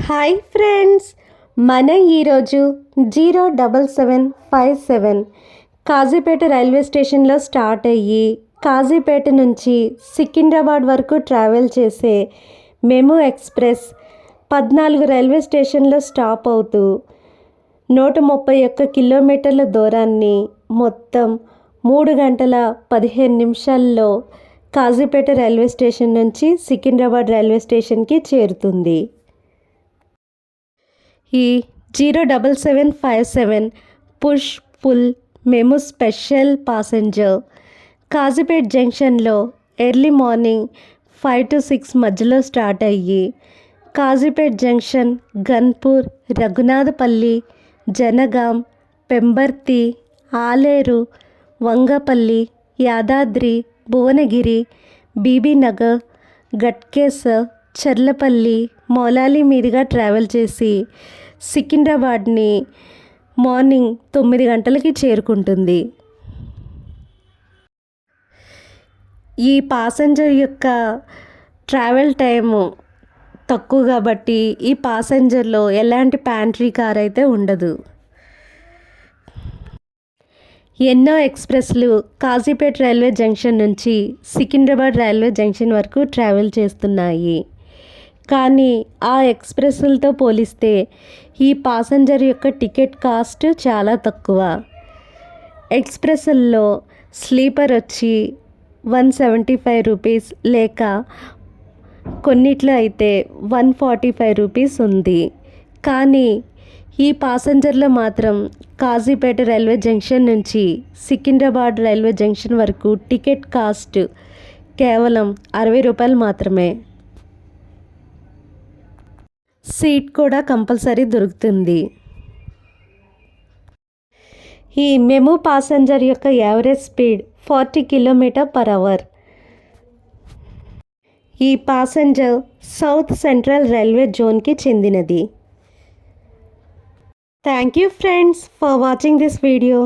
Hi friends, మన ఈరోజు 07757 Kazipet railway స్టేషన్లో స్టార్ట్ అయ్యి కాజీపేట నుంచి సికింద్రాబాద్ వరకు ట్రావెల్ చేసే మెము ఎక్స్ప్రెస్ 14 రైల్వే స్టేషన్లో స్టాప్ అవుతూ 131 కిలోమీటర్ల దూరాన్ని మొత్తం 3 గంటల 15 నిమిషాల్లో కాజీపేట రైల్వే స్టేషన్ నుంచి సికింద్రాబాద్ రైల్వే స్టేషన్కి చేరుతుంది. ఈ 07757 push pull మెము special passenger Kazipet జంక్షన్లో ఎర్లీ మార్నింగ్ 5 to 6 మధ్యలో స్టార్ట్ అయ్యి కాజీపేట జంక్షన్, గన్పూర్, రఘునాథపల్లి, జనగాం, పెంబర్తి, ఆలేరు, వంగపల్లి, యాదాద్రి, భువనగిరి, బీబీనగర్, గట్కేసర్, చర్లపల్లి, మౌలాలి మీదుగా ట్రావెల్ చేసి సికింద్రాబాద్ని మార్నింగ్ 9 గంటలకి చేరుకుంటుంది. ఈ ప్యాసింజర్ యొక్క ట్రావెల్ టైము తక్కువ కాబట్టి ఈ ప్యాసింజర్లో ఎలాంటి ప్యాంట్రీ కార్ అయితే ఉండదు. ఎన్నో ఎక్స్ప్రెస్లు కాజీపేట రైల్వే జంక్షన్ నుంచి సికింద్రాబాద్ రైల్వే జంక్షన్ వరకు ట్రావెల్ చేస్తున్నాయి. కానీ ఆ ఎక్స్ప్రెస్లతో పోలిస్తే ఈ ప్యాసింజర్ యొక్క టికెట్ కాస్ట్ చాలా తక్కువ. ఎక్స్ప్రెస్ల్లో స్లీపర్ వచ్చి 175 రూపీస్ లేక కొన్నిట్లో అయితే 145 రూపీస్ ఉంది. కానీ ఈ ప్యాసింజర్లో మాత్రం కాజీపేట రైల్వే జంక్షన్ నుంచి సికింద్రాబాద్ రైల్వే జంక్షన్ వరకు టికెట్ కాస్ట్ కేవలం 60 రూపాయలు మాత్రమే. సీట్ కూడా కంపల్సరీ దొరుకుతుంది. ఈ మెము ప్యాసింజర్ యొక్క యావరేజ్ స్పీడ్ 40 km/h. ఈ ప్యాసింజర్ సౌత్ సెంట్రల్ రైల్వే జోన్కి చెందినది. Thank you friends for watching this video.